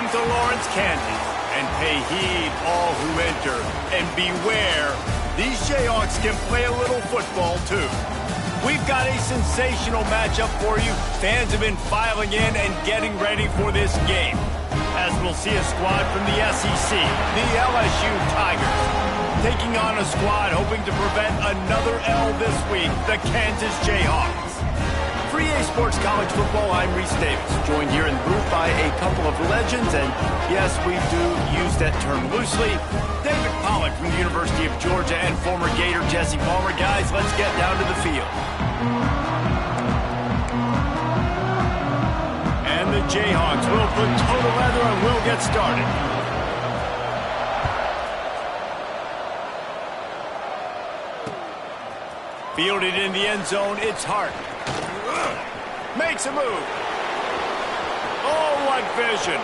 Welcome to Lawrence, Kansas. And pay heed, all who enter, and beware, these Jayhawks can play a little football, too. We've got a sensational matchup for you. Fans have been filing in and getting ready for this game, as we'll see a squad from the SEC, the LSU Tigers, taking on a squad hoping to prevent another L this week, the Kansas Jayhawks. For EA Sports College Football, I'm Reese Davis, joined here in the booth by a couple of legends, and yes, we do use that term loosely. David Pollack from the University of Georgia and former Gator Jesse Palmer. Guys, let's get down to the field. And the Jayhawks will put total leather and we'll get started. Fielded in the end zone, it's Hart. Makes a move. Oh, what vision.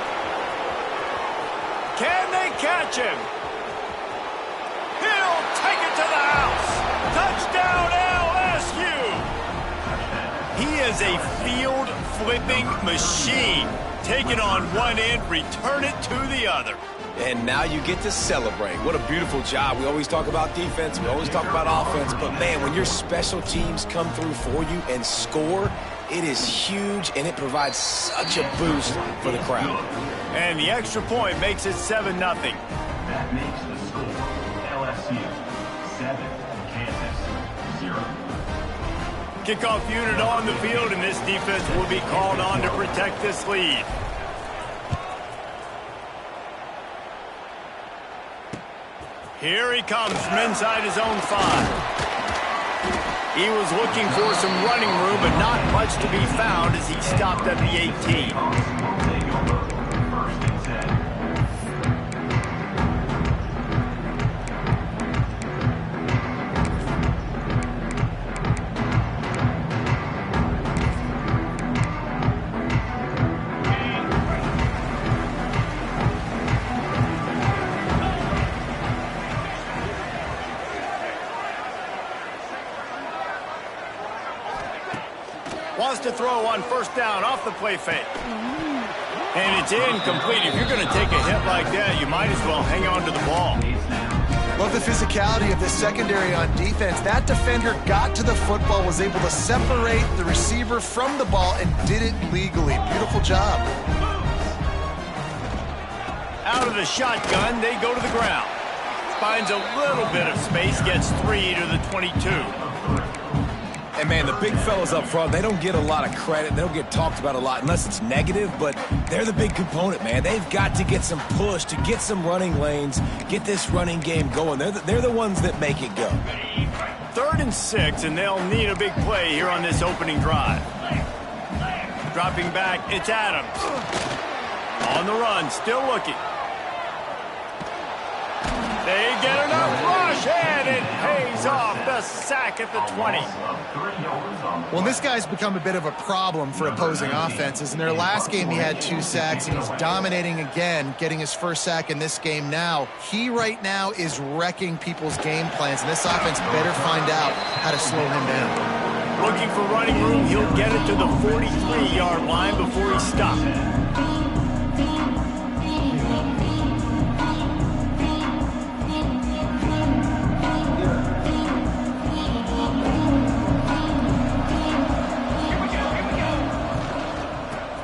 Can they catch him? He'll take it to the house. Touchdown, LSU. He is a field-flipping machine. Take it on one end, return it to the other. And now you get to celebrate. What a beautiful job. We always talk about defense. We always talk about offense. But, man, when your special teams come through for you and score, it is huge, and it provides such a boost for the crowd. And the extra point makes it 7-0. That makes the score LSU 7, Kansas 0. Kickoff unit on the field, and this defense will be called on to protect this lead. Here he comes from inside his own 5. He was looking for some running room, but not much to be found as he stopped at the 18. Wants to throw on first down off the play fake. And it's incomplete. If you're going to take a hit like that, you might as well hang on to the ball. Love the physicality of the secondary on defense. That defender got to the football, was able to separate the receiver from the ball, and did it legally. Beautiful job. Out of the shotgun, they go to the ground. Finds a little bit of space, gets 3 to the 22. And, man, the big fellas up front, they don't get a lot of credit. They don't get talked about a lot unless it's negative, but they're the big component, man. They've got to get some push, to get some running lanes, get this running game going. They're the ones that make it go. 3rd and 6, and they'll need a big play here on this opening drive. Dropping back, it's Adams. On the run, still looking. They get enough rush, and it pays off. The sack at the 20. Well, this guy's become a bit of a problem for opposing offenses. In their last game, he had 2 sacks, and he's dominating again, getting his first sack in this game now. He right now is wrecking people's game plans, and this offense better find out how to slow him down. Looking for running room, he'll get it to the 43-yard line before he stops.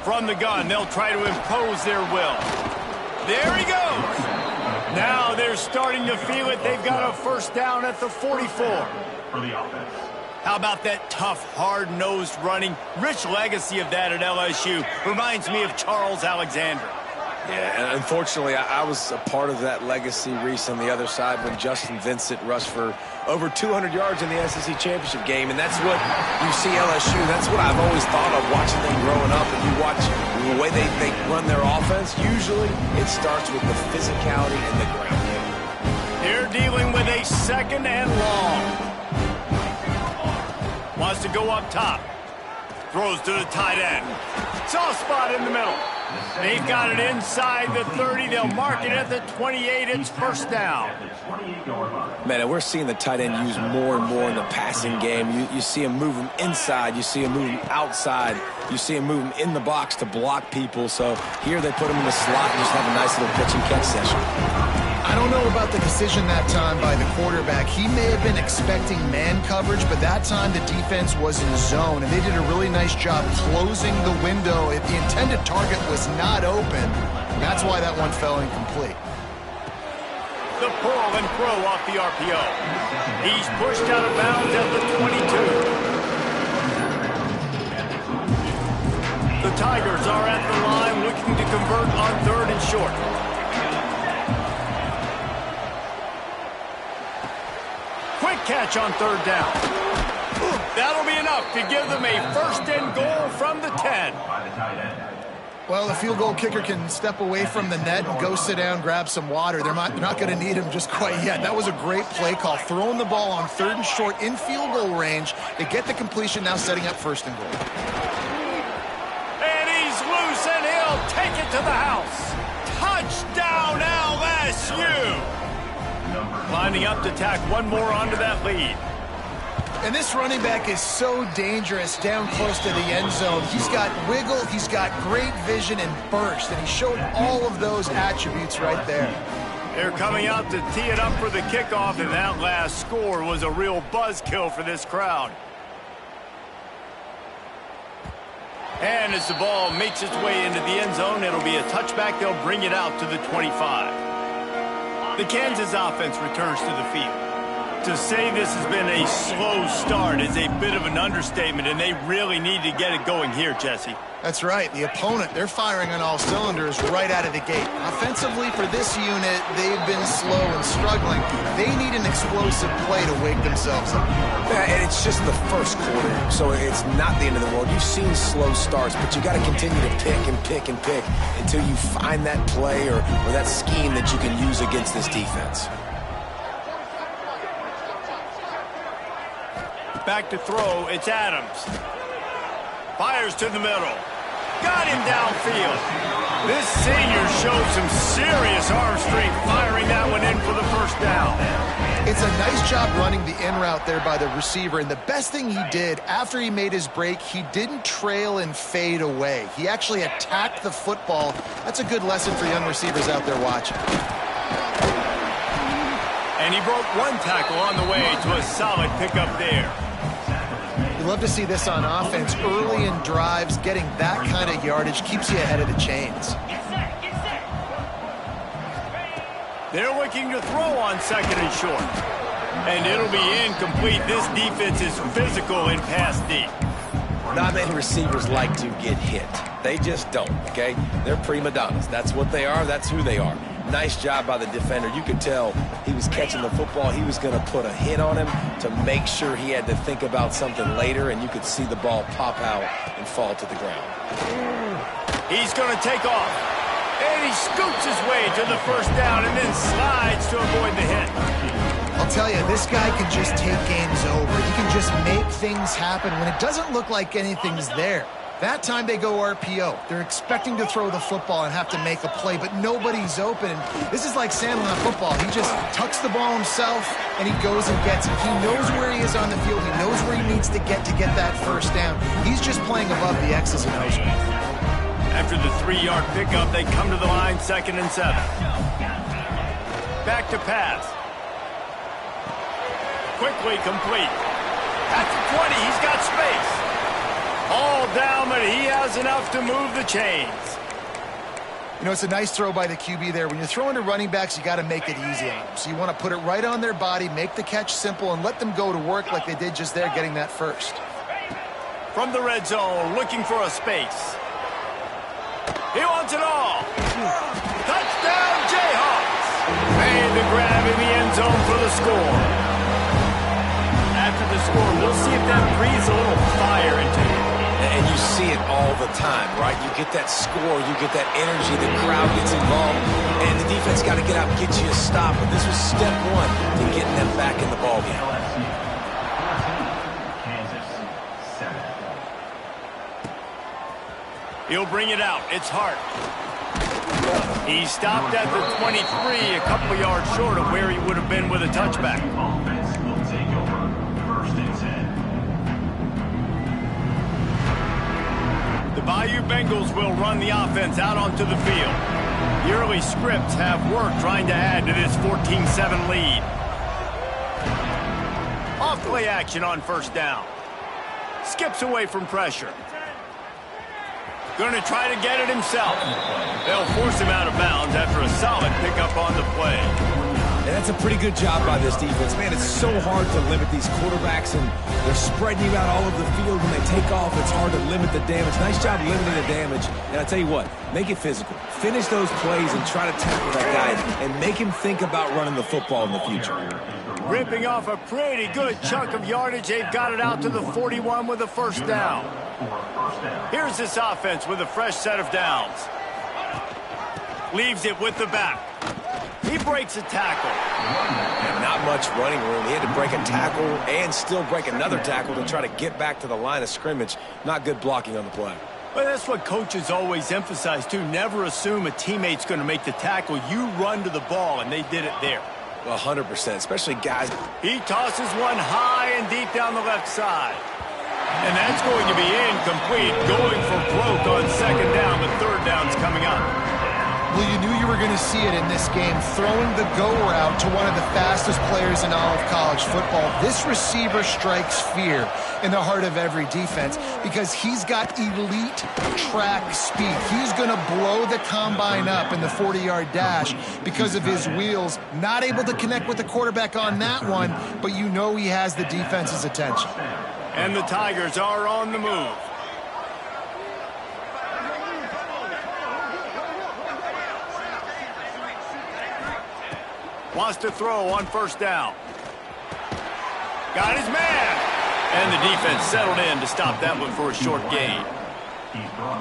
From the gun, they'll try to impose their will. There he goes. Now they're starting to feel it. They've got a first down at the 44. How about that tough, hard-nosed running? Rich legacy of that at LSU. Reminds me of Charles Alexander. Yeah, and unfortunately, I was a part of that legacy, Reese, on the other side when Justin Vincent rushed for over 200 yards in the SEC championship game, and that's what you see LSU. That's what I've always thought of watching them growing up, and you watch the way they run their offense. Usually, it starts with the physicality and the ground game. They're dealing with a 2nd and long. Wants to go up top. Throws to the tight end. Soft spot in the middle. They've got it inside the 30. They'll mark it at the 28. It's first down. Man, and we're seeing the tight end used more and more in the passing game. You see him move him inside. You see him move him outside. You see him move him in the box to block people. So here they put him in the slot and just have a nice little pitch and catch session. I don't know about the decision that time by the quarterback. He may have been expecting man coverage, but that time the defense was in zone, and they did a really nice job closing the window. If the intended target was not open, that's why that one fell incomplete. The pull and throw off the RPO. He's pushed out of bounds at the 22. The Tigers are at the line looking to convert on 3rd and short. Quick catch on 3rd down. That'll be enough to give them a 1st and goal from the 10. Well, the field goal kicker can step away from the net and go sit down, grab some water. They're not going to need him just quite yet. That was a great play call. Throwing the ball on 3rd and short in field goal range. They get the completion, now setting up 1st and goal. And he's loose, and he'll take it to the house. Touchdown, LSU! Lining up to tack one more onto that lead. And this running back is so dangerous down close to the end zone. He's got wiggle, he's got great vision and burst, and he showed all of those attributes right there. They're coming out to tee it up for the kickoff, and that last score was a real buzzkill for this crowd. And as the ball makes its way into the end zone, it'll be a touchback. They'll bring it out to the 25. The Kansas offense returns to the field. To say this has been a slow start is a bit of an understatement, and they really need to get it going here, Jesse. That's right. The opponent, they're firing on all cylinders right out of the gate. Offensively, for this unit, they've been slow and struggling. They need an explosive play to wake themselves up. Yeah, and it's just the first quarter, so it's not the end of the world. You've seen slow starts, but you got to continue to pick and pick and pick until you find that play or that scheme that you can use against this defense. Back to throw, it's Adams. Fires to the middle. Got him downfield. This senior showed some serious arm strength firing that one in for the 1st down. It's a nice job running the in route there by the receiver, and the best thing he did after he made his break, he didn't trail and fade away. He actually attacked the football. That's a good lesson for young receivers out there watching. And he broke one tackle on the way to a solid pickup there. You love to see this on offense. Early in drives, getting that kind of yardage keeps you ahead of the chains. They're looking to throw on 2nd and short. And it'll be incomplete. This defense is physical in pass deep. Not many receivers like to get hit. They just don't, okay? They're prima donnas. That's what they are. That's who they are. Nice job by the defender. You could tell he was catching the football. He was going to put a hit on him to make sure he had to think about something later, and you could see the ball pop out and fall to the ground. He's going to take off. And he scoots his way to the 1st down and then slides to avoid the hit. I'll tell you, this guy can just take games over. He can just make things happen when it doesn't look like anything's there. That time they go RPO. They're expecting to throw the football and have to make a play, but nobody's open. This is like Sandlot football. He just tucks the ball himself, and he goes and gets it. He knows where he is on the field. He knows where he needs to get that 1st down. He's just playing above the X's and O's. After the 3-yard pickup, they come to the line 2nd and 7. Back to pass. Quickly complete. At the 20, he's got space. All down, but he has enough to move the chains. You know, it's a nice throw by the QB there. When you're throwing to running backs, you got to make it easy on them. So you want to put it right on their body, make the catch simple, and let them go to work like they did just there, getting that 1st. From the red zone, looking for a space. He wants it all. Touchdown, Jayhawks. Made the grab in the end zone for the score. After the score, we'll see if that breathes a little fire into you. And you see it all the time, right? You get that score, you get that energy, the crowd gets involved, and the defense got to get out and get you a stop. But this was step 1 to getting them back in the ballgame. Kansas, 7. He'll bring it out. It's Hart. He stopped at the 23, a couple of yards short of where he would have been with a touchback. Offense will take over. 1st and 10. The Bayou Bengals will run the offense out onto the field. The early scripts have worked trying to add to this 14-7 lead. Off play action on 1st down. Skips away from pressure. Going to try to get it himself. They'll force him out of bounds after a solid pickup on the play. And that's a pretty good job by this defense. Man, it's so hard to limit these quarterbacks, and they're spreading you out all over the field. When they take off, it's hard to limit the damage. Nice job limiting the damage. And I tell you what, make it physical. Finish those plays and try to tackle that guy and make him think about running the football in the future. Ripping off a pretty good chunk of yardage. They've got it out to the 41 with a 1st down. Here's this offense with a fresh set of downs. Leaves it with the back. He breaks a tackle. And not much running room. He had to break a tackle and still break another tackle to try to get back to the line of scrimmage. Not good blocking on the play. Well, that's what coaches always emphasize, too. Never assume a teammate's going to make the tackle. You run to the ball, and they did it there. 100%, especially guys. He tosses one high and deep down the left side. And that's going to be incomplete. Going for broke on 2nd down. The 3rd down's coming up. Well, you knew you were going to see it in this game, throwing the go route to one of the fastest players in all of college football. This receiver strikes fear in the heart of every defense because he's got elite track speed. He's going to blow the combine up in the 40-yard dash because of his wheels. Not able to connect with the quarterback on that one, but you know he has the defense's attention. And the Tigers are on the move. Wants to throw on 1st down. Got his man. And the defense settled in to stop that one for a short gain.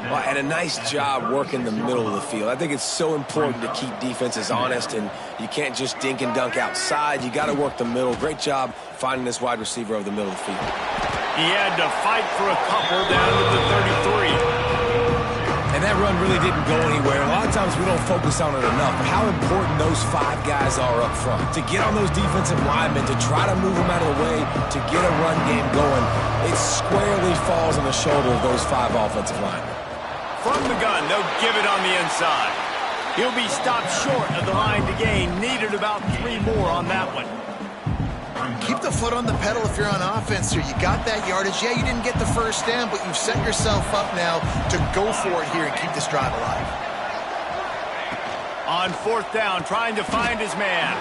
Well, and a nice job working the middle of the field. I think it's so important to keep defenses honest, and you can't just dink and dunk outside. You got to work the middle. Great job finding this wide receiver over the middle of the field. He had to fight for a couple down to the 33. And that run really didn't go anywhere. A lot of times we don't focus on it enough, but how important those 5 guys are up front. To get on those defensive linemen, to try to move them out of the way, to get a run game going, it squarely falls on the shoulder of those 5 offensive linemen. From the gun, they'll give it on the inside. He'll be stopped short of the line to gain. Needed about 3 more on that one. Keep the foot on the pedal if you're on offense here. You got that yardage. Yeah, you didn't get the 1st down, but you've set yourself up now to go for it here and keep this drive alive. On 4th down, trying to find his man.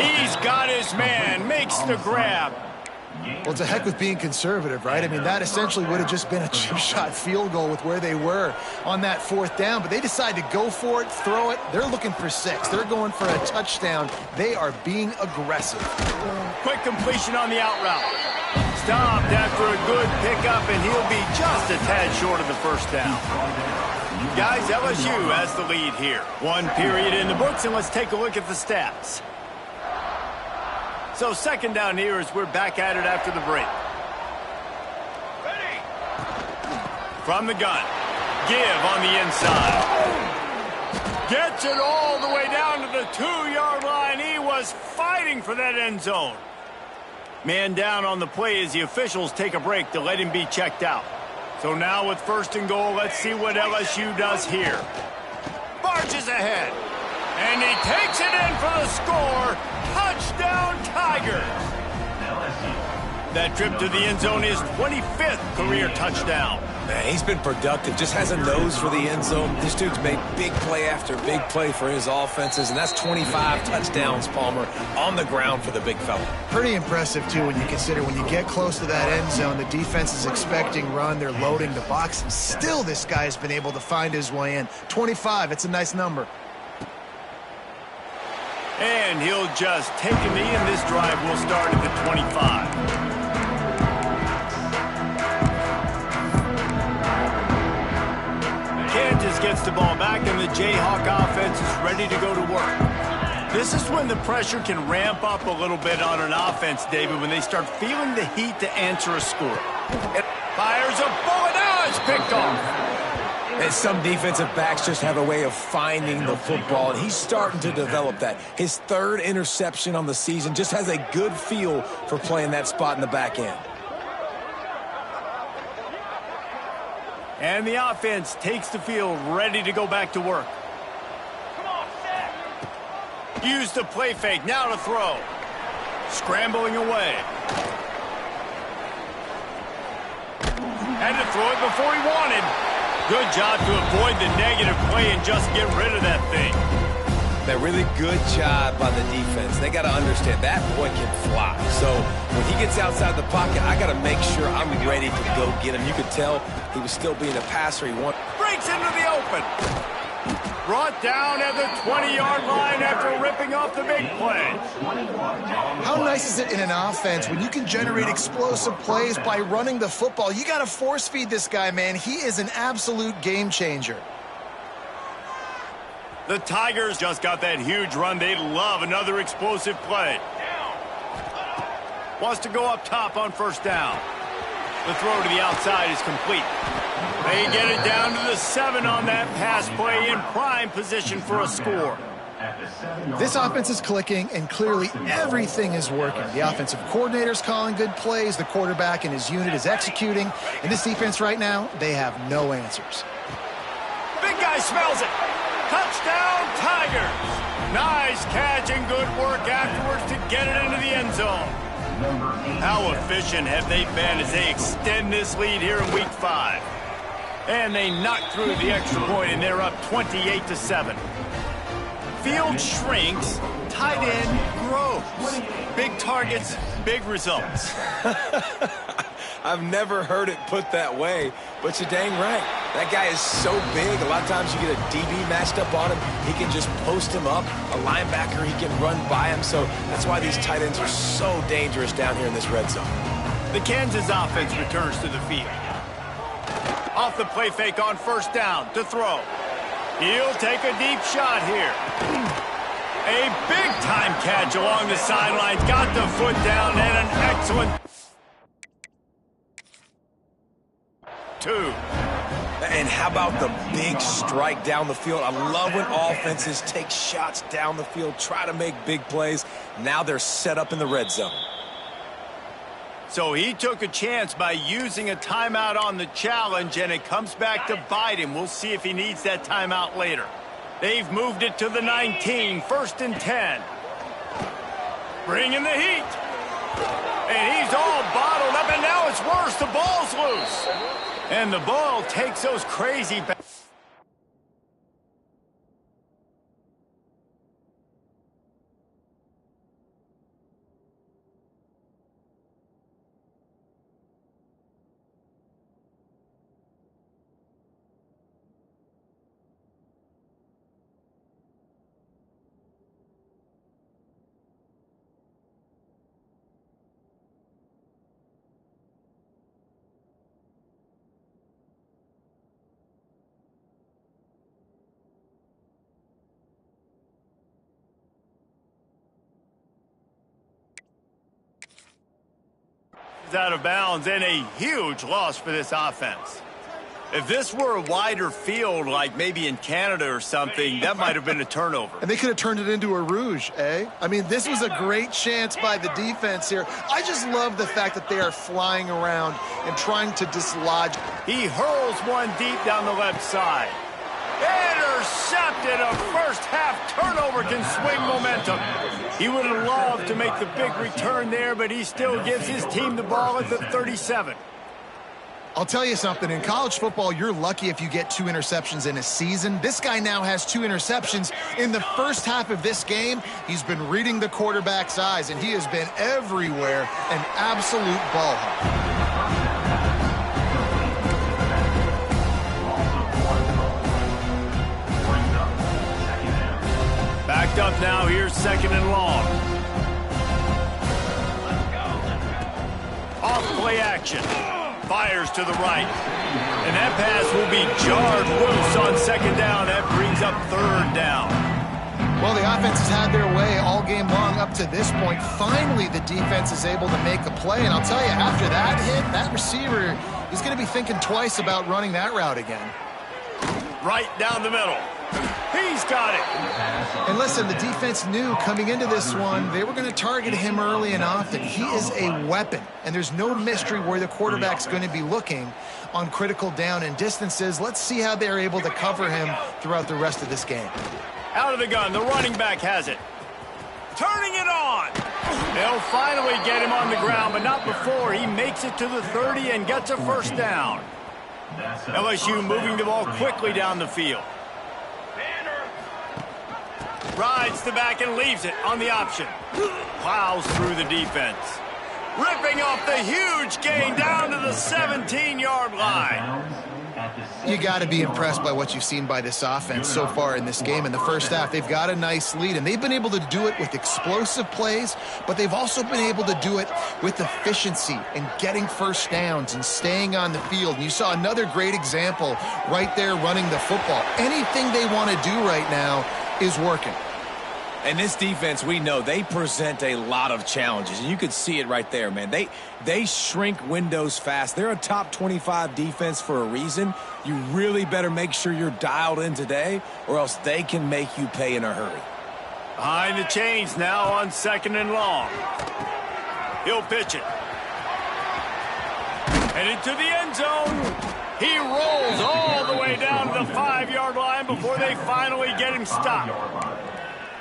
He's got his man. Makes the grab. Well, it's a heck with being conservative, right? I mean, that essentially would have just been a chip shot field goal with where they were on that 4th down, but they decide to go for it, throw it. They're looking for 6. They're going for a touchdown. They are being aggressive. Quick completion on the out route. Stopped after a good pickup, and he'll be just a tad short of the 1st down. Guys, LSU has the lead here. 1 period in the books, and let's take a look at the stats. So 2nd down here as we're back at it after the break. Ready. From the gun. Give on the inside. Gets it all the way down to the 2-yard line. He was fighting for that end zone. Man down on the play as the officials take a break to let him be checked out. So now with 1st and goal, let's see what LSU does here. Barges ahead. And he takes it in for the score. Touchdown, Tigers. That trip to the end zone is 25th career touchdown. Man, he's been productive. Just has a nose for the end zone. This dude's made big play after big play for his offenses, and that's 25 touchdowns, Palmer, on the ground for the big fella. Pretty impressive, too, when you consider when you get close to that end zone, the defense is expecting run. They're loading the box, and still this guy has been able to find his way in. 25, it's a nice number. And he'll just take a knee, and this drive will start at the 25. Kansas gets the ball back, and the Jayhawk offense is ready to go to work. This is when the pressure can ramp up a little bit on an offense, David, when they start feeling the heat to answer a score. It fires a bullet. Now it's picked off. And some defensive backs just have a way of finding the football, and he's starting to develop that. His third interception on the season, just has a good feel for playing that spot in the back end. And the offense takes the field, ready to go back to work. Use the play fake, now to throw. Scrambling away. Had to throw it before he wanted. Good job to avoid the negative play and just get rid of that thing. That really good job by the defense. They got to understand that boy can fly. So when he gets outside the pocket, I got to make sure I'm ready to go get him. You could tell he was still being a passer. Breaks into the open. Brought down at the 20-yard line after ripping off the big play. How nice is it in an offense when you can generate explosive plays by running the football? You got to force feed this guy, man. He is an absolute game changer. The Tigers just got that huge run. They'd love another explosive play. Wants to go up top on first down. The throw to the outside is complete. They get it down to the 7 on that pass play, in prime position for a score. This offense is clicking, and clearly everything is working. The offensive coordinator's calling good plays. The quarterback and his unit is executing. And this defense right now, they have no answers. Big guy smells it. Touchdown, Tigers. Nice catch and good work afterwards to get it into the end zone. How efficient have they been as they extend this lead here in Week 5? And they knock through the extra point, and they're up 28-7. Field shrinks, tight end grows. Big targets, big results. I've never heard it put that way, but you're dang right. That guy is so big. A lot of times you get a DB matched up on him. He can just post him up. A linebacker, he can run by him. So that's why these tight ends are so dangerous down here in this red zone. The Kansas offense returns to the field. Off the play fake on first down to throw. He'll take a deep shot here. A big-time catch along the sidelines. Got the foot down and an excellent 2. And how about the big strike down the field? I love when offenses take shots down the field, try to make big plays. Now they're set up in the red zone. So he took a chance by using a timeout on the challenge, and it comes back to bite him. We'll see if he needs that timeout later. They've moved it to the 19, 1st and 10. Bringing the heat. And he's all bottled up, and now it's worse. The ball's loose. And the ball takes those crazy back. Out of bounds, and a huge loss for this offense. If this were a wider field, like maybe in Canada or something, that might have been a turnover. And they could have turned it into a rouge, eh? I mean, this was a great chance by the defense here. I just love the fact that they are flying around and trying to dislodge. He hurls one deep down the left side. Intercepted. A first-half turnover can swing momentum. He would have loved to make the big return there, but he still gives his team the ball at the 37. I'll tell you something. In college football, you're lucky if you get 2 interceptions in a season. This guy now has 2 interceptions. In the first half of this game, he's been reading the quarterback's eyes, and he has been everywhere, an absolute ball hawk. Backed up now, here's 2nd and long. Off play action. Fires to the right. And that pass will be jarred loose on 2nd down. That brings up 3rd down. Well, the offense has had their way all game long up to this point. Finally, the defense is able to make a play. And I'll tell you, after that hit, that receiver is going to be thinking twice about running that route again. right down the middle. He's got it. And listen, the defense knew coming into this one, they were going to target him early and often. He is a weapon, and there's no mystery where the quarterback's going to be looking on critical down and distances. Let's see how they're able to cover him throughout the rest of this game. Out of the gun, the running back has it. Turning it on. They'll finally get him on the ground, but not before he makes it to the 30 and gets a first down. LSU moving the ball quickly down the field. Rides the back and leaves it on the option. Plows through the defense. Ripping off the huge gain down to the 17-yard line. You got to be impressed by what you've seen by this offense so far in this game. In the first half, they've got a nice lead, and they've been able to do it with explosive plays, but they've also been able to do it with efficiency and getting first downs and staying on the field. And you saw another great example right there running the football. Anything they want to do right now is working. And this defense, we know, they present a lot of challenges. And you could see it right there, man. They shrink windows fast. They're a top 25 defense for a reason. You really better make sure you're dialed in today, or else they can make you pay in a hurry. Behind the chains now on 2nd and long. He'll pitch it. Headed to the end zone. He rolls all the way down to the 5-yard line before they finally get him stopped.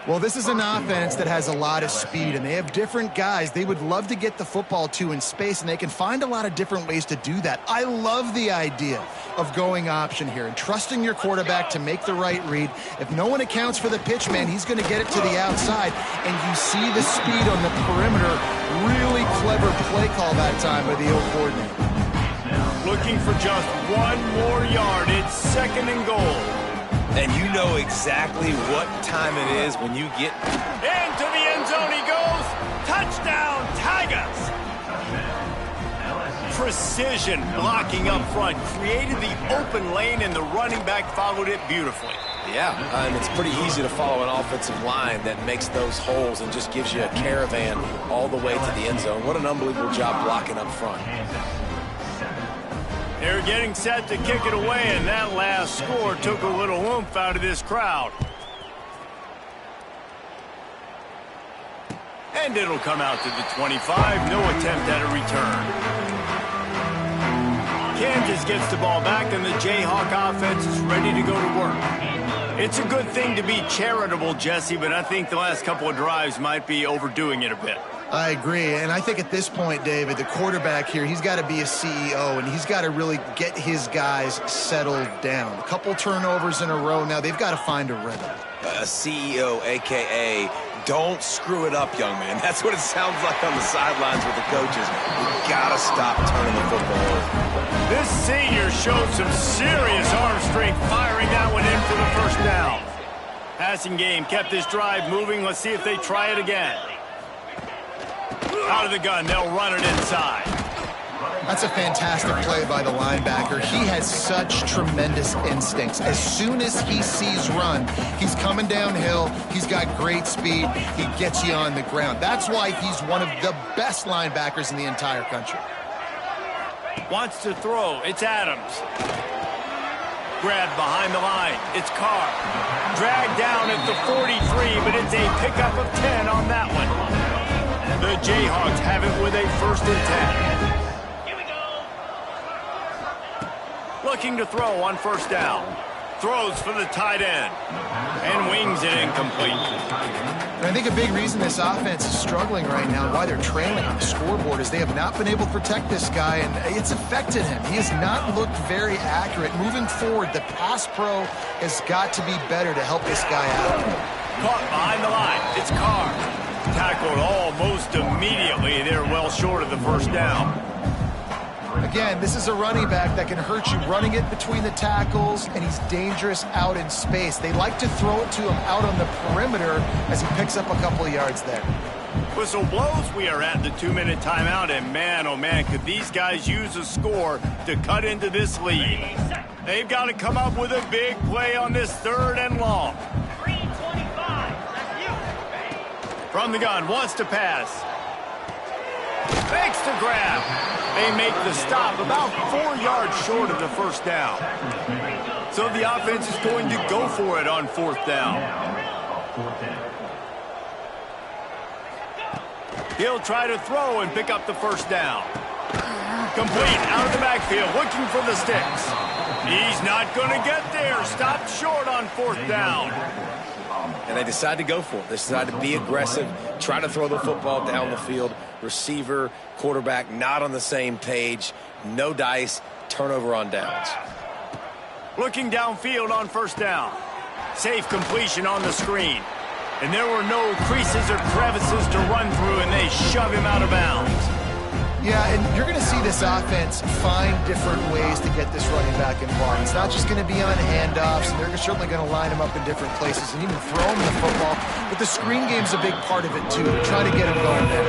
Well, this is an offense that has a lot of speed, and they have different guys they would love to get the football to in space, and they can find a lot of different ways to do that. I love the idea of going option here and trusting your quarterback to make the right read. If no one accounts for the pitch, man, he's going to get it to the outside, and you see the speed on the perimeter. Really clever play call that time by the old coordinator. Looking for just one more yard. It's 2nd and goal. And you know exactly what time it is when you get into the end zone he goes. Touchdown, Tigers. Precision blocking up front created the open lane, and the running back followed it beautifully. Yeah, and it's pretty easy to follow an offensive line that makes those holes and just gives you a caravan all the way to the end zone. What an unbelievable job blocking up front. They're getting set to kick it away, and that last score took a little oomph out of this crowd. And it'll come out to the 25. No attempt at a return. Kansas gets the ball back, and the Jayhawk offense is ready to go to work. It's a good thing to be charitable, Jesse, but I think the last couple of drives might be overdoing it a bit. I agree, and I think at this point, David, the quarterback here, he's got to be a CEO, and he's got to really get his guys settled down. A couple turnovers in a row now. They've got to find a rhythm. A CEO, a.k.a. don't screw it up, young man. That's what it sounds like on the sidelines with the coaches. You got to stop turning the football over. This senior showed some serious arm strength firing that one in for the first down. Passing game kept this drive moving. Let's see if they try it again. Out of the gun, they'll run it inside. That's a fantastic play by the linebacker. He has such tremendous instincts. As soon as he sees run, he's coming downhill. He's got great speed. He gets you on the ground. That's why he's one of the best linebackers in the entire country. Wants to throw. It's Adams. Grabbed behind the line. It's Carr. Dragged down at the 43, but it's a pickup of 10 on that one. The Jayhawks have it with a 1st and 10. Here we go. Looking to throw on 1st down. Throws for the tight end. And wings it incomplete. And I think a big reason this offense is struggling right now, why they're trailing on the scoreboard, is they have not been able to protect this guy, and it's affected him. He has not looked very accurate. Moving forward, the pass pro has got to be better to help this guy out. Caught behind the line. It's Carr. Tackled almost immediately. They're well short of the 1st down. Again, this is a running back that can hurt you running it between the tackles, and he's dangerous out in space. They like to throw it to him out on the perimeter as he picks up a couple of yards there. Whistle blows. We are at the 2-minute timeout, and man, oh man, could these guys use a score to cut into this lead. They've got to come up with a big play on this 3rd and long. From the gun, wants to pass. Fakes to grab. They make the stop about 4 yards short of the 1st down. So the offense is going to go for it on 4th down. He'll try to throw and pick up the 1st down. Complete out of the backfield, looking for the sticks. He's not going to get there. Stopped short on 4th down. And they decide to go for it. They decide to be aggressive, try to throw the football down the field. Receiver, quarterback, not on the same page. No dice, turnover on downs. Looking downfield on 1st down. Safe completion on the screen. And there were no creases or crevices to run through, and they shove him out of bounds. Yeah, and you're going to see this offense find different ways to get this running back involved. It's not just going to be on handoffs, and they're certainly going to line him up in different places and even throw him the football. But the screen game's a big part of it, too. Try to get him going there.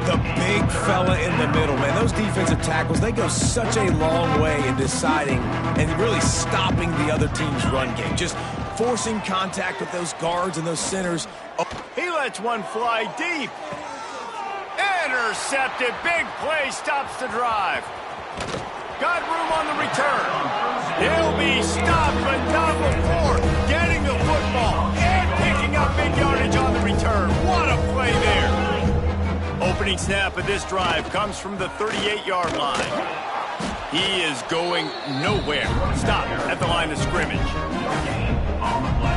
The big fella in the middle, man. Those defensive tackles, they go such a long way in deciding and really stopping the other team's run game. Just forcing contact with those guards and those centers. Oh. He lets one fly deep. Intercepted. Big play stops the drive. Got room on the return. He'll be stopped, but not before getting the football and picking up big yardage on the return. What a play there. Opening snap of this drive comes from the 38-yard line. He is going nowhere. Stop at the line of scrimmage.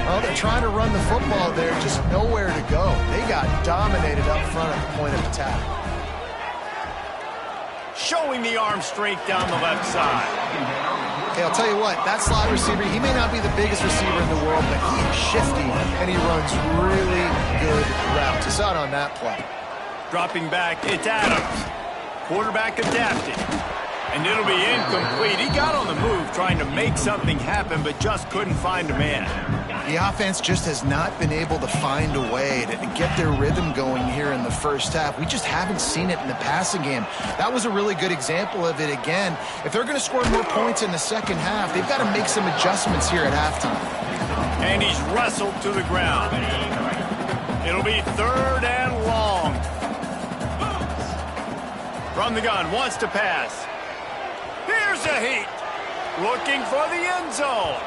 Well, they're trying to run the football there, just nowhere to go. They got dominated up front at the point of attack. Showing the arm strength down the left side. Hey, I'll tell you what, that slot receiver, he may not be the biggest receiver in the world, but he is shifty, and he runs really good routes. You saw it on that play. Dropping back, it's Adams. Quarterback adapting. And it'll be incomplete. He got on the move trying to make something happen, but just couldn't find a man. The offense just has not been able to find a way to get their rhythm going here in the first half. We just haven't seen it in the passing game. That was a really good example of it again. If they're going to score more points in the second half, they've got to make some adjustments here at halftime. And he's wrestled to the ground. It'll be 3rd and long. From the gun, wants to pass. Here's a heat. Looking for the end zone.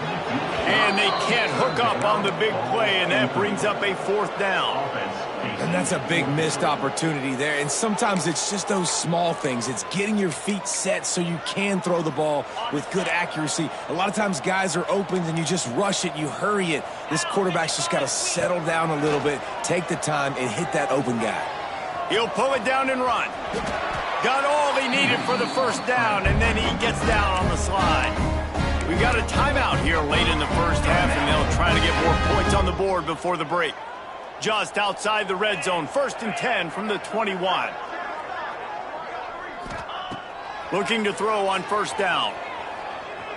And they can't hook up on the big play, and that brings up a 4th down. And that's a big missed opportunity there. And sometimes it's just those small things. It's getting your feet set so you can throw the ball with good accuracy. A lot of times guys are open and you just rush it, you hurry it. This quarterback's just got to settle down a little bit, take the time, and hit that open guy. He'll pull it down and run. Got all he needed for the 1st down, and then he gets down on the slide. We got a timeout here late in the first half, and they'll try to get more points on the board before the break. Just outside the red zone, 1st and 10 from the 21. Looking to throw on 1st down.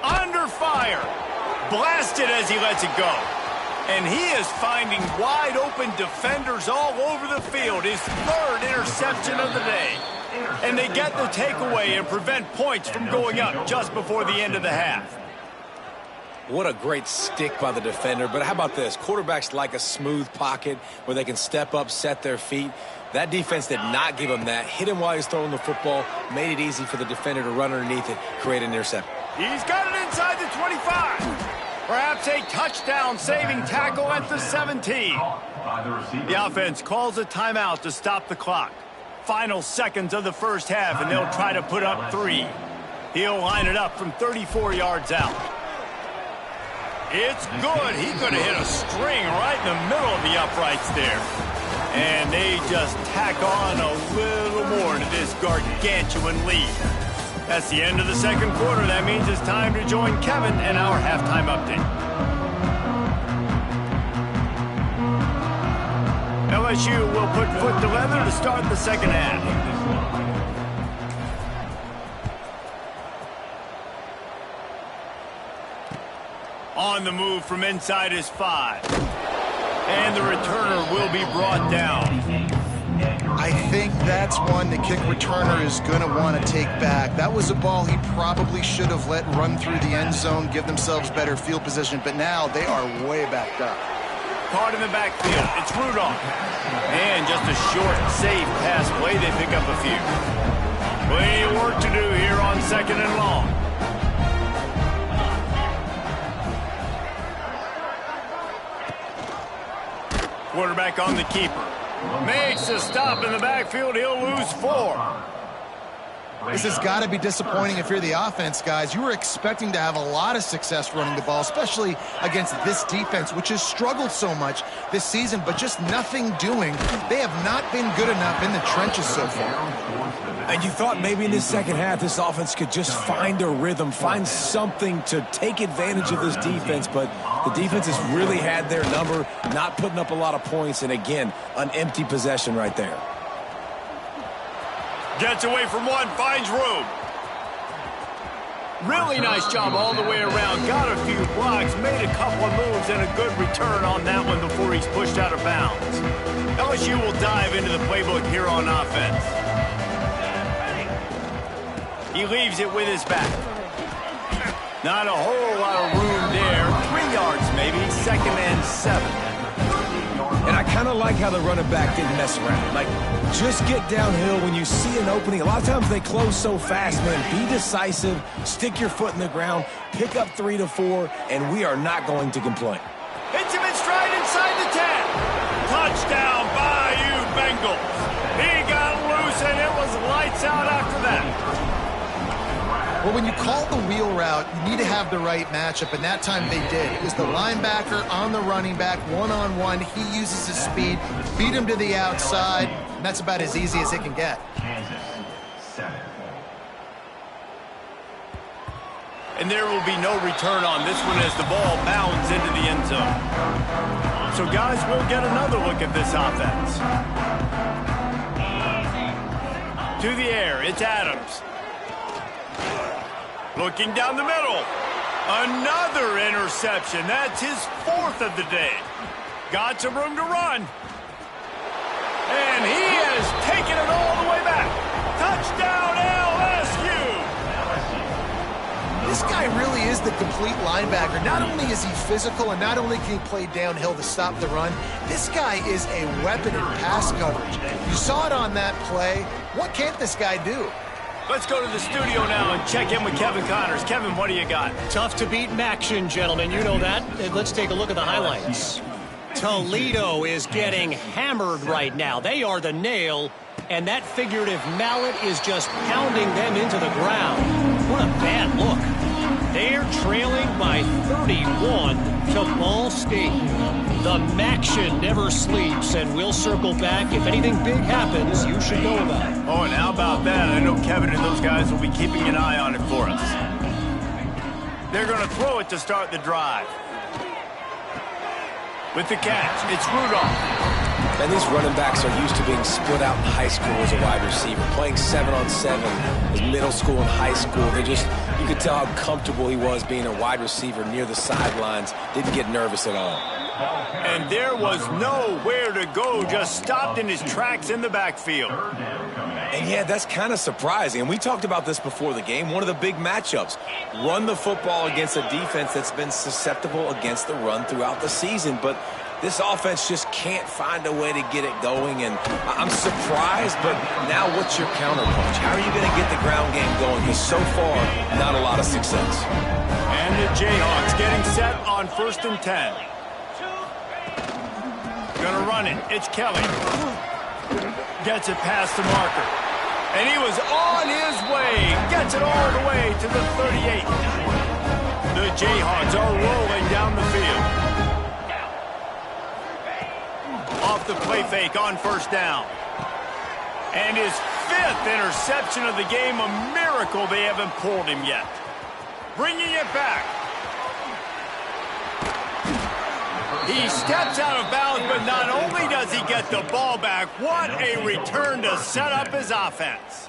Under fire. Blasted as he lets it go. And he is finding wide open defenders all over the field. His 3rd interception of the day. And they get the takeaway and prevent points from going up just before the end of the half. What a great stick by the defender. But how about this? Quarterbacks like a smooth pocket where they can step up, set their feet. That defense did not give him that. Hit him while he's throwing the football. Made it easy for the defender to run underneath it, create an interception. He's got it inside the 25. Perhaps a touchdown-saving tackle at the 17. The offense calls a timeout to stop the clock. Final seconds of the first half, and they'll try to put up 3. He'll line it up from 34 yards out. It's good. He could have hit a string right in the middle of the uprights there. And they just tack on a little more to this gargantuan lead. That's the end of the second quarter. That means it's time to join Kevin and our halftime update. LSU will put foot to leather to start the second half. On the move from inside his 5. And the returner will be brought down. I think that's one the kick returner is going to want to take back. That was a ball he probably should have let run through the end zone, give themselves better field position, but now they are way backed up. Caught in the backfield. It's Rudolph. And just a short, safe pass play. They pick up a few. Plenty of work to do here on 2nd and long. Quarterback on the keeper. Makes a stop in the backfield. He'll lose 4. This has got to be disappointing if you're the offense, guys. You were expecting to have a lot of success running the ball, especially against this defense, which has struggled so much this season, but just nothing doing. They have not been good enough in the trenches so far. And you thought maybe in this second half this offense could just find a rhythm, find something to take advantage of this defense, but the defense has really had their number, not putting up a lot of points, and again, an empty possession right there. Gets away from one, finds room. Really nice job all the way around. Got a few blocks, made a couple of moves, and a good return on that one before he's pushed out of bounds. LSU will dive into the playbook here on offense. He leaves it with his back. Not a whole lot of room there. 3 yards maybe, 2nd and 7. And I kind of like how the running back didn't mess around. Like, just get downhill when you see an opening. A lot of times they close so fast, man. Be decisive, stick your foot in the ground, pick up 3 to 4, and we are not going to complain. Hits him in stride inside the 10. Touchdown, Bayou Bengals. He got loose, and it was lights out after that. Well, when you call the wheel route, you need to have the right matchup, and that time they did. It was the linebacker on the running back, one-on-one. He uses his speed, beat him to the outside, and that's about as easy as it can get. Kansas, 7. And there will be no return on this one as the ball bounds into the end zone. So, guys, we'll get another look at this offense. To the air, it's Adams. Looking down the middle. Another interception. That's his 4th of the day. Got some room to run. And he has taken it all the way back. Touchdown, LSU. This guy really is the complete linebacker. Not only is he physical and not only can he play downhill to stop the run, this guy is a weapon in pass coverage. You saw it on that play. What can't this guy do? Let's go to the studio now and check in with Kevin Connors. Kevin, what do you got? Tough to beat action, gentlemen. You know that. And let's take a look at the highlights. Toledo is getting hammered right now. They are the nail, and that figurative mallet is just pounding them into the ground. What a bad look. They're trailing by 31 to Ball State. The Maction never sleeps, and we'll circle back. If anything big happens, you should know about it. Oh, and how about that? I know Kevin and those guys will be keeping an eye on it for us. They're going to throw it to start the drive. With the catch, it's Rudolph. And these running backs are used to being split out in high school as a wide receiver, playing 7-on-7 as middle school and high school. You could tell how comfortable he was being a wide receiver near the sidelines. Didn't get nervous at all. And there was nowhere to go, just stopped in his tracks in the backfield. And yeah, that's kind of surprising. And we talked about this before the game. One of the big matchups. Run the football against a defense that's been susceptible against the run throughout the season. But this offense just can't find a way to get it going. And I'm surprised, but now what's your counterpunch? How are you going to get the ground game going? Because so far, not a lot of success. And the Jayhawks getting set on 1st and 10. Gonna run it. It's Kelly. Gets it past the marker. And he was on his way. Gets it all the way to the 38. The Jayhawks are rolling down the field. Off the play fake on 1st down. And his 5th interception of the game. A miracle they haven't pulled him yet. Bringing it back. He steps out of bounds, but not only does he get the ball back, what a return to set up his offense.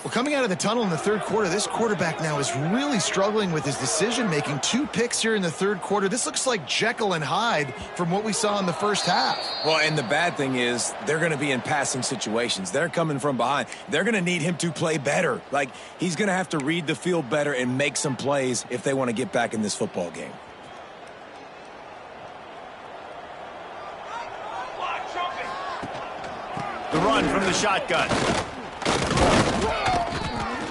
Well, coming out of the tunnel in the 3rd quarter, this quarterback now is really struggling with his decision-making. 2 picks here in the 3rd quarter. This looks like Jekyll and Hyde from what we saw in the 1st half. Well, and the bad thing is they're going to be in passing situations. They're coming from behind. They're going to need him to play better. Like, he's going to have to read the field better and make some plays if they want to get back in this football game. The run from the shotgun.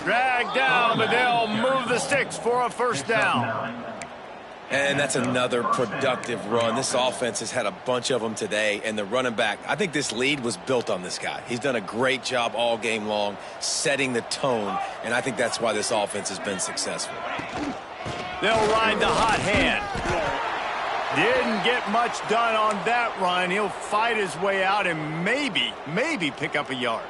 Dragged down, but they'll move the sticks for a 1st down. And that's another productive run. This offense has had a bunch of them today, and the running back, I think this lead was built on this guy. He's done a great job all game long setting the tone, and I think that's why this offense has been successful. They'll ride the hot hand. Didn't get much done on that run. He'll fight his way out and maybe pick up a yard.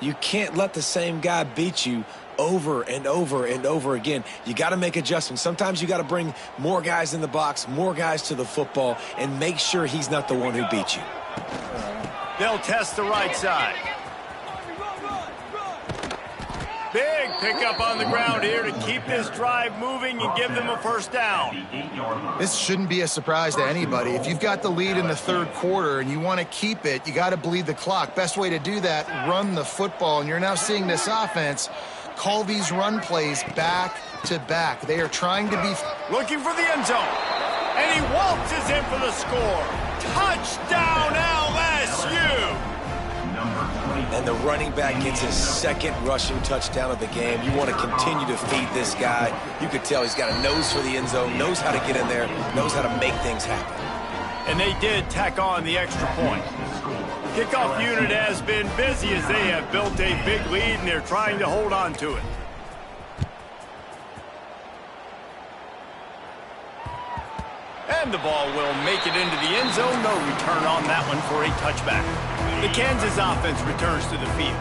You can't let the same guy beat you over and over and over again. You got to make adjustments. Sometimes you got to bring more guys in the box, more guys to the football, and make sure he's not the one who beat you. They'll test the right side. Big pickup on the ground here to keep this drive moving and give them a first down. This shouldn't be a surprise to anybody. If you've got the lead in the third quarter and you want to keep it, you got to bleed the clock. Best way to do that, run the football. And you're now seeing this offense call these run plays back to back. They are trying to be looking for the end zone. And he waltzes in for the score. Touchdown LSU! And the running back gets his second rushing touchdown of the game. You want to continue to feed this guy. You could tell he's got a nose for the end zone, knows how to get in there, knows how to make things happen. And they did tack on the extra point. Kickoff unit has been busy as they have built a big lead and they're trying to hold on to it. And the ball will make it into the end zone. No return on that one for a touchback. The Kansas offense returns to the field.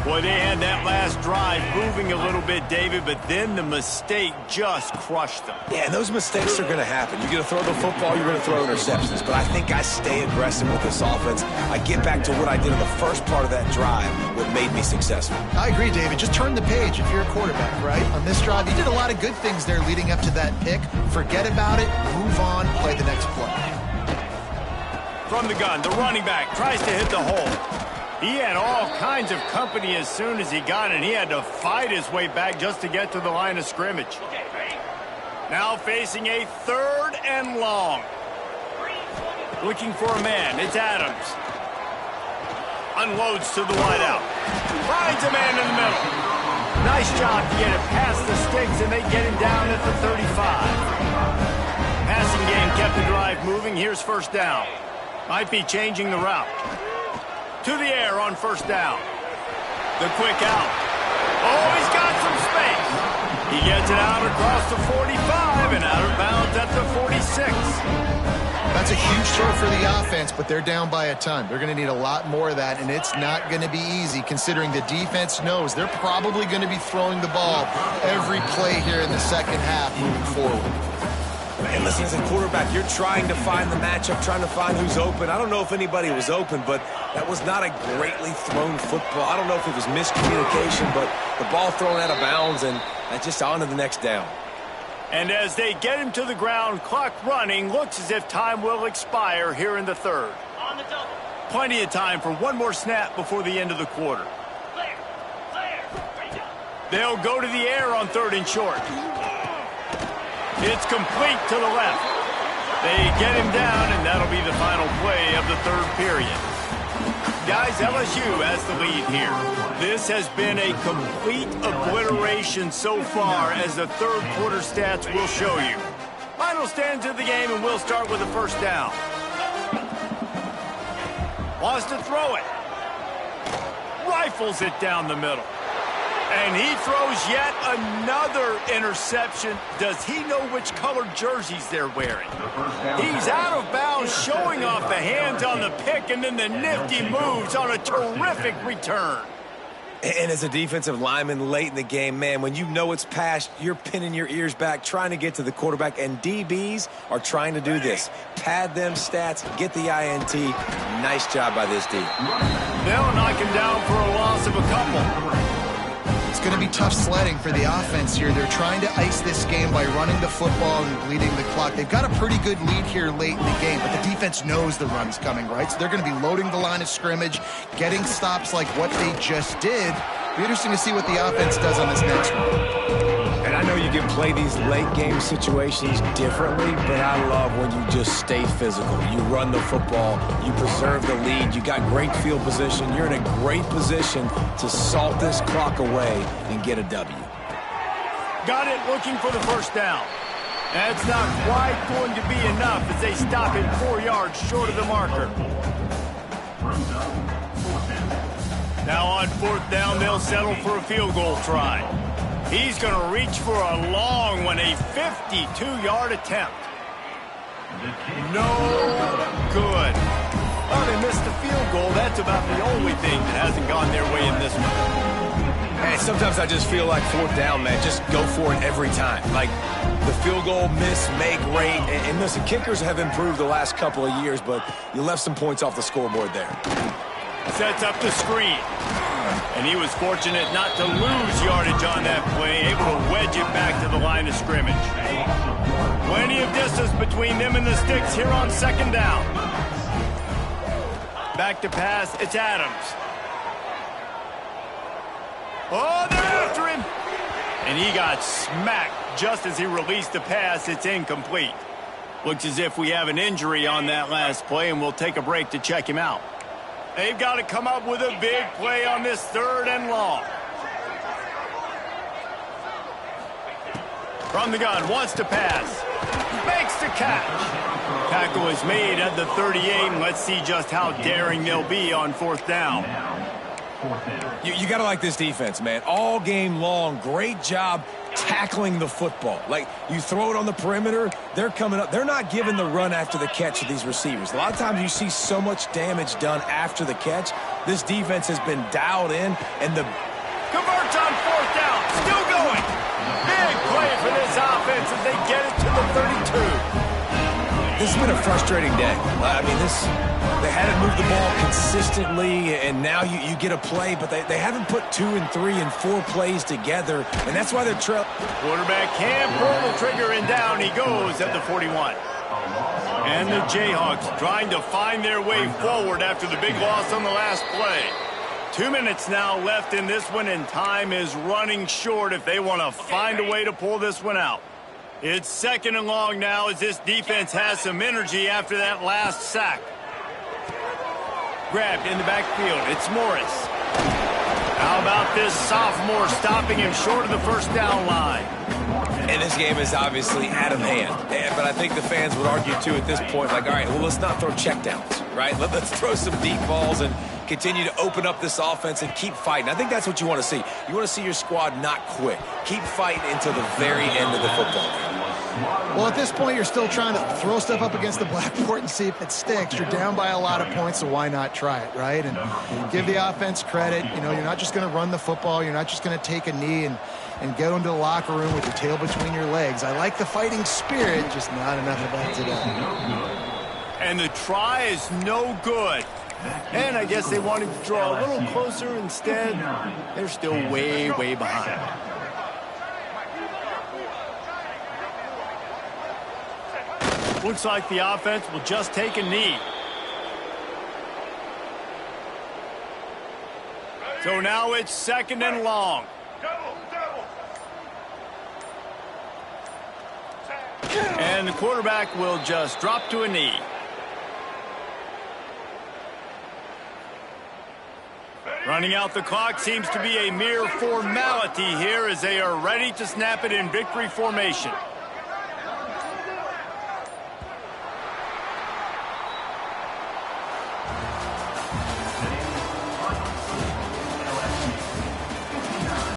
Boy, they had that last drive moving a little bit, David, but then the mistake just crushed them. Yeah, and those mistakes are going to happen. You're going to throw the football, you're going to throw interceptions. But I think I stay aggressive with this offense. I get back to what I did in the first part of that drive, what made me successful. I agree, David. Just turn the page if you're a quarterback, right? On this drive, you did a lot of good things there leading up to that pick. Forget about it, move on, play the next play. From the gun, the running back tries to hit the hole. He had all kinds of company as soon as he got it. He had to fight his way back just to get to the line of scrimmage. Now facing a third and long. Looking for a man. It's Adams. Unloads to the wideout. Finds a man in the middle. Nice job to get it past the sticks, and they get him down at the 35. Passing game kept the drive moving. Here's first down. Might be changing the route. To the air on first down. The quick out. Oh, he's got some space. He gets it out across the 45 and out of bounds at the 46. That's a huge throw for the offense, but they're down by a ton. They're going to need a lot more of that, and it's not going to be easy considering the defense knows they're probably going to be throwing the ball every play here in the second half moving forward. And listen, as a quarterback, you're trying to find the matchup, trying to find who's open. I don't know if anybody was open, but that was not a greatly thrown football. I don't know if it was miscommunication, but the ball thrown out of bounds, and just on to the next down. And as they get him to the ground, clock running, looks as if time will expire here in the third. On the double. Plenty of time for one more snap before the end of the quarter. They'll go to the air on third and short. It's complete to the left. They get him down, and that'll be the final play of the third period. Guys, LSU has the lead here. This has been a complete obliteration so far, as the third quarter stats will show you. Final stands of the game, and we'll start with the first down. Wants to throw it. Rifles it down the middle. And he throws yet another interception. Does he know which colored jerseys they're wearing? He's out of bounds, showing off the hands on the pick, and then the nifty moves on a terrific return. And as a defensive lineman late in the game, man, when you know it's past, you're pinning your ears back, trying to get to the quarterback, and DBs are trying to do this. Pad them stats, get the INT. Nice job by this D. They'll knock him down for a loss of a couple. It's going to be tough sledding for the offense here. They're trying to ice this game by running the football and bleeding the clock. They've got a pretty good lead here late in the game, but the defense knows the run's coming, right? So they're going to be loading the line of scrimmage, getting stops like what they just did. It'll be interesting to see what the offense does on this next one. And I know you can play these late game situations differently, but I love when you just stay physical. You run the football, you preserve the lead, you got great field position, you're in a great position to salt this clock away and get a W. Got it, looking for the first down. That's not quite going to be enough as they stop him 4 yards short of the marker. Now on 4th down, they'll settle for a field goal try. He's going to reach for a long one, a 52-yard attempt. No good. Well, they missed the field goal. That's about the only thing that hasn't gone their way in this one. Hey, sometimes I just feel like 4th down, man. Just go for it every time. Like the field goal miss, make rate. And listen, kickers have improved the last couple of years, but you left some points off the scoreboard there. Sets up the screen. And he was fortunate not to lose yardage on that play, able to wedge it back to the line of scrimmage. Plenty of distance between them and the sticks here on 2nd down. Back to pass, it's Adams. Oh, they're after him. And he got smacked just as he released the pass. It's incomplete. Looks as if we have an injury on that last play, and we'll take a break to check him out. They've got to come up with a big play on this 3rd and long. From the gun, wants to pass. Makes the catch. Tackle is made at the 38, and let's see just how daring they'll be on 4th down. You got to like this defense, man. All game long, great job tackling the football. Like, you throw it on the perimeter, they're coming up. They're not giving the run after the catch to these receivers. A lot of times you see so much damage done after the catch. This defense has been dialed in, and the converts on 4th down. Still going. Big play for this offense as they get it to the 32. This has been a frustrating day. I mean, they hadn't moved the ball consistently, and now you get a play, but they haven't put 2 and 3 and 4 plays together, and that's why they're trailing. Quarterback can pull the trigger, and down he goes at the 41. And the Jayhawks trying to find their way forward after the big loss on the last play. 2 minutes now left in this one, and time is running short if they want to find a way to pull this one out. It's 2nd and long now as this defense has some energy after that last sack. Grabbed in the backfield. It's Morris. How about this sophomore stopping him short of the 1st down line? And this game is obviously out of hand. But I think the fans would argue, too, at this point, like, all right, well, let's not throw checkdowns, right? Let's throw some deep balls and continue to open up this offense and keep fighting. I think that's what you want to see. You want to see your squad not quit. Keep fighting until the very end of the football game. Well, at this point, you're still trying to throw stuff up against the blackboard and see if it sticks. You're down by a lot of points, so why not try it, right? And give the offense credit. You know, you're not just going to run the football. You're not just going to take a knee and go into the locker room with your tail between your legs. I like the fighting spirit, just not enough of that today. And the try is no good. And I guess they wanted to draw a little closer. Instead, they're still way, way behind. Looks like the offense will just take a knee. So now it's 2nd and long. And the quarterback will just drop to a knee. Running out the clock seems to be a mere formality here as they are ready to snap it in victory formation.